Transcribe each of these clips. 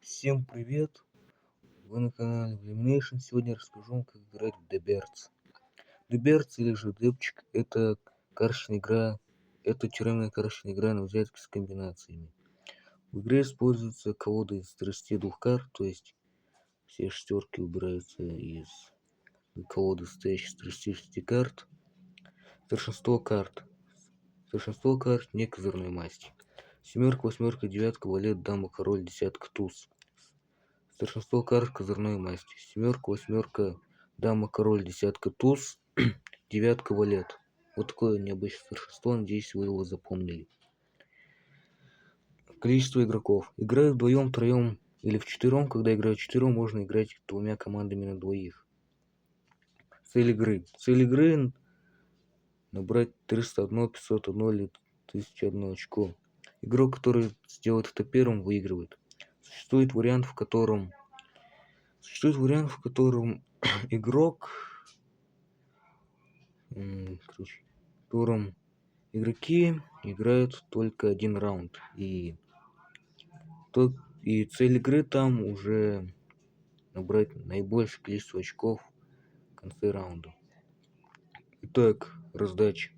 Всем привет! Вы на канале Illumination. Сегодня я расскажу вам, как играть в Деберц. Деберц или же Депчик — это карточная игра, это тюремная карточная игра на взятки с комбинациями. В игре используется колода из 32 карт, то есть все шестерки убираются из колоды, состоящей из 36 карт. Старшинство карт. Старшинство карт не козырной масти. Семерка, восьмерка, девятка, валет, дама, король, десятка, туз. Старшинство карт козырной масти. Семерка, восьмерка, дама, король, десятка, туз, девятка, валет. Вот такое необычное старшинство. Надеюсь, вы его запомнили. Количество игроков. Играют вдвоем, троем или в четвером. Когда играют четвером, можно играть двумя командами на двоих. Цель игры. Цель игры набрать 301, 501 или 1001 очко. Игрок, который сделает это первым, выигрывает. Существует вариант, в котором игрок, в котором игроки играют только один раунд, и цель игры там уже набрать наибольшее количество очков в конце раунда. Итак, раздача.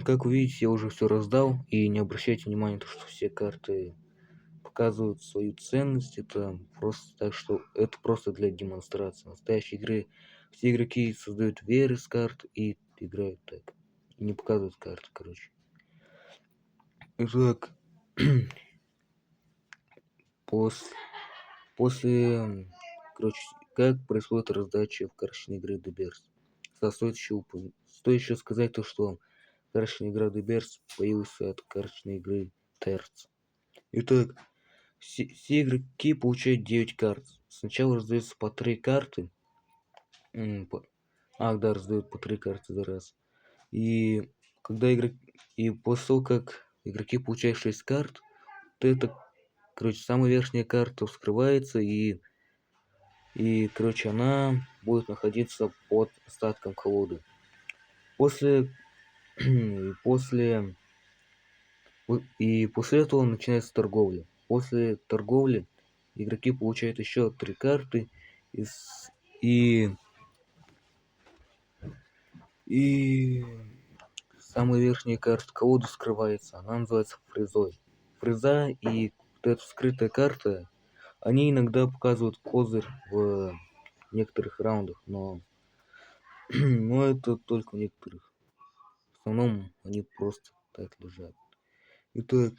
Как вы видите, я уже все раздал, и не обращайте внимания на то, что все карты показывают свою ценность. Это просто так, что это просто для демонстрации. В настоящей игры все игроки создают веер из карт и играют так. И не показывают карты, короче. Итак, после, короче, как происходит раздача в карточной игре Деберс. Стоит еще сказать то, что карточная игра Деберс появилась от карточной игры Терц. Итак, все игроки получают 9 карт. Сначала раздается по 3 карты. Раздают по 3 карты за раз. И после того, как игроки получают 6 карт, то это, короче, самая верхняя карта вскрывается, и короче, она будет находиться под остатком колоды. После этого начинается торговля. После торговли игроки получают еще 3 карты и самая верхняя карта колоды скрывается. Она называется фрезой. Фреза и вот эта скрытая карта, они иногда показывают козырь в некоторых раундах, но это только в некоторых. В основном они просто так лежат. Итак,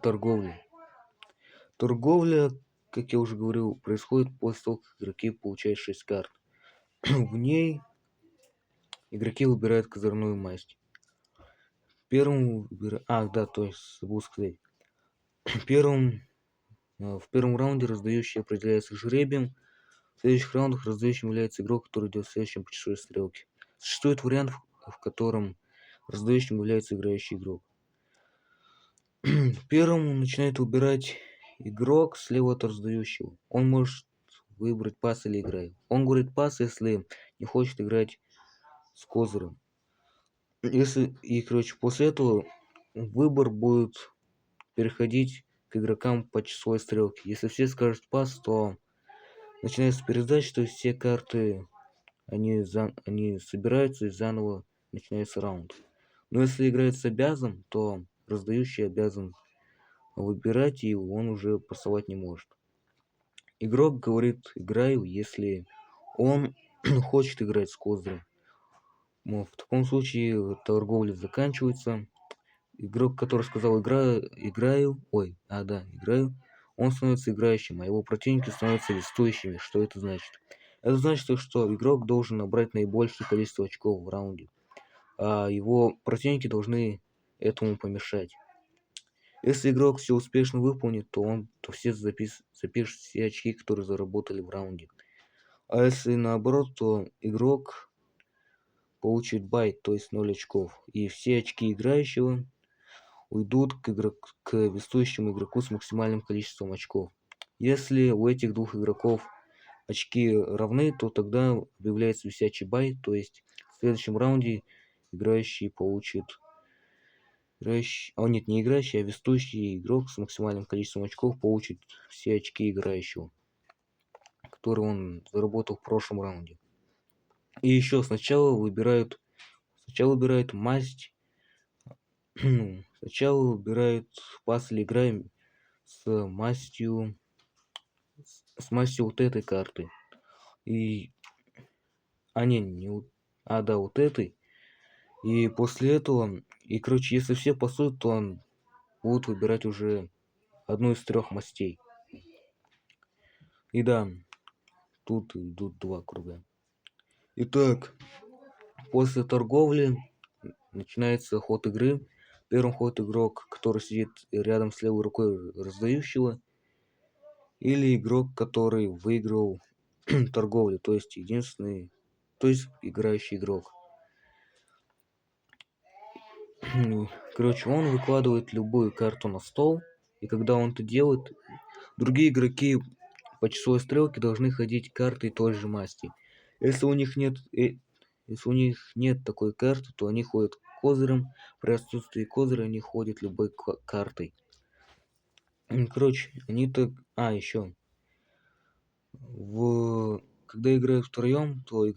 торговля. Торговля, как я уже говорил, происходит после того, как игроки получают 6 карт. В ней игроки выбирают козырную масть. Забыл сказать. В первом раунде раздающий определяется жребием. В следующих раундах раздающим является игрок, который идет в следующем по часовой стрелке. Существует вариант, в котором раздающим является играющий игрок. Первым начинает выбирать игрок слева от раздающего. Он может выбрать пас или играй. Он говорит пас, если не хочет играть с козырем. После этого выбор будет переходить к игрокам по часовой стрелке. Если все скажут пас, то начинается пересдача, то есть все карты они собираются и заново начинается раунд. Но если играет с обязан, то раздающий обязан выбирать, и он уже пасовать не может. Игрок говорит играю, если он хочет играть с козырем. В таком случае торговля заканчивается. Игрок, который сказал играю, он становится играющим, а его противники становятся листующими. Что это значит? Это значит, что игрок должен набрать наибольшее количество очков в раунде, а его противники должны этому помешать. Если игрок все успешно выполнит, то все запишет все очки, которые заработали в раунде. А если наоборот, то игрок получит байт, то есть 0 очков, и все очки играющего уйдут к вестующему игроку с максимальным количеством очков. Если у этих двух игроков очки равны, то тогда объявляется висячий бай, то есть в следующем раунде играющий получит играющий... О, нет, не играющий, а вестущий игрок с максимальным количеством очков получит все очки играющего, которые он заработал в прошлом раунде. И еще сначала выбирают масть. Сначала выбирают пас или играем с мастью вот этой карты. И да, вот этой. И после этого, и короче, если все пасуют, то он будет выбирать уже одну из 3 мастей. И да, тут идут 2 круга. Итак, после торговли начинается ход игры. Первым ход игрок, который сидит рядом с левой рукой раздающего, или игрок, который выиграл торговлю, то есть играющий игрок. Короче, он выкладывает любую карту на стол, и когда он это делает, другие игроки по часовой стрелке должны ходить картой той же масти. Если у них нет такой карты, то они ходят козырем. При отсутствии козыря они ходят любой картой. Короче, они так... еще. Когда играют втроем, то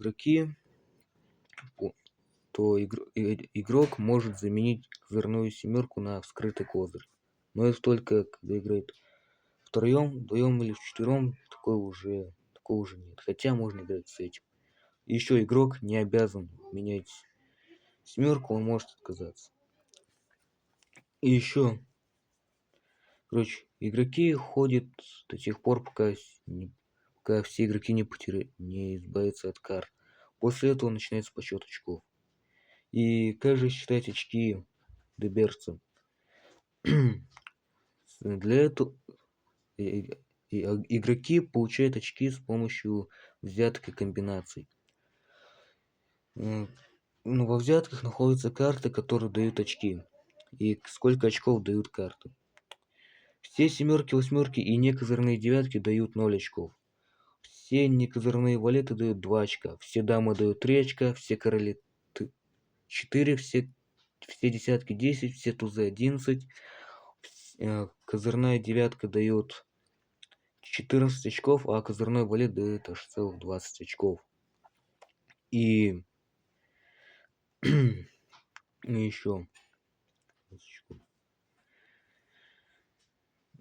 игрок может заменить козырную семерку на вскрытый козырь. Но это только когда играет вдвоем или вчетвером, такого уже нет. Хотя можно играть с этим. Еще игрок не обязан менять семерку, он может отказаться. И еще, короче, игроки ходят до тех пор, пока все игроки не избавятся от карт. После этого начинается подсчет очков. И как же считать очки деберца? Для этого игроки получают очки с помощью взяток и комбинаций. Во взятках находятся карты, которые дают очки. И сколько очков дают карты. Все семерки, восьмерки и некозырные девятки дают 0 очков. Все некозырные валеты дают 2 очка. Все дамы дают 3 очка. Все короли 4. Все десятки 10. Все тузы 11. Козырная девятка дает 14 очков, а козырной валет дает аж целых 20 очков. И еще.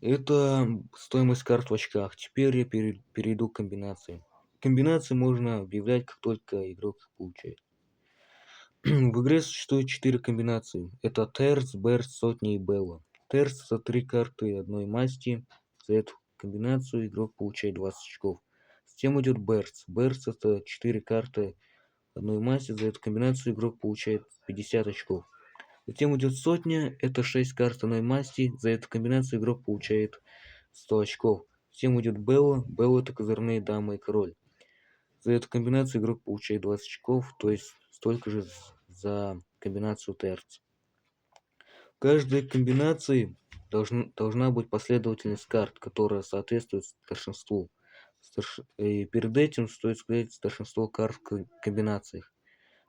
Это стоимость карт в очках. Теперь я перейду к комбинации. Комбинации можно объявлять, как только игрок их получает. В игре существует 4 комбинации. Это терц, берц, сотня и белла. Терц — это 3 карты одной масти. За эту комбинацию игрок получает 20 очков. Затем идет берц. Берц — это 4 карты одной масти. За эту комбинацию игрок получает 50 очков. Затем идет сотня. Это 6 карт одной масти. За эту комбинацию игрок получает 100 очков. Затем идет белла. Белла — это козырные дамы и король. За эту комбинацию игрок получает 20 очков, то есть столько же за комбинацию терц. В каждой комбинации должна быть последовательность карт, которая соответствует старшинству. И перед этим стоит сказать старшинство карт в комбинациях.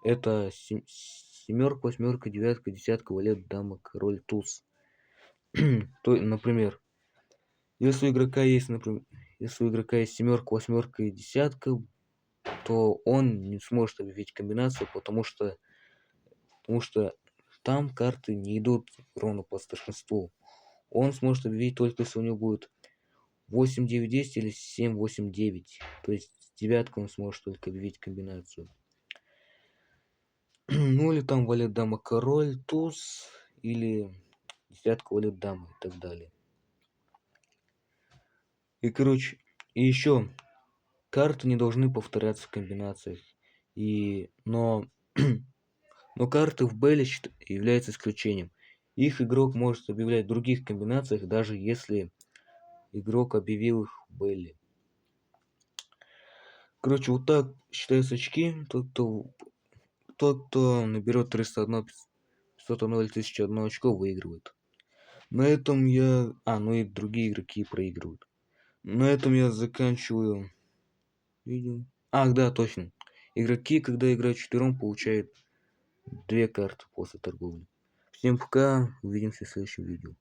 Это семерка, восьмерка, девятка, десятка, валет, дама, король, туз. Например, если у игрока есть семерка, восьмерка и десятка, то он не сможет объявить комбинацию, потому что там карты не идут ровно по старшинству. Он сможет объявить только если у него будет 8, 9, 10 или 7, 8, 9. То есть девятка он сможет только объявить комбинацию. Ну или там валет, дама, король, туз, или десятка, валет, дама и так далее. И еще карты не должны повторяться в комбинациях. Но карты в Белле являются исключением. Их игрок может объявлять в других комбинациях, даже если игрок объявил их в Белле. Вот так считаются очки. Тот, кто наберет 301, 501 или 1001 очко, выигрывает. На этом ну и другие игроки проигрывают. На этом я заканчиваю видео. Да, точно. Игроки, когда играют четвером, получают 2 карты после торговли. Всем пока, увидимся в следующем видео.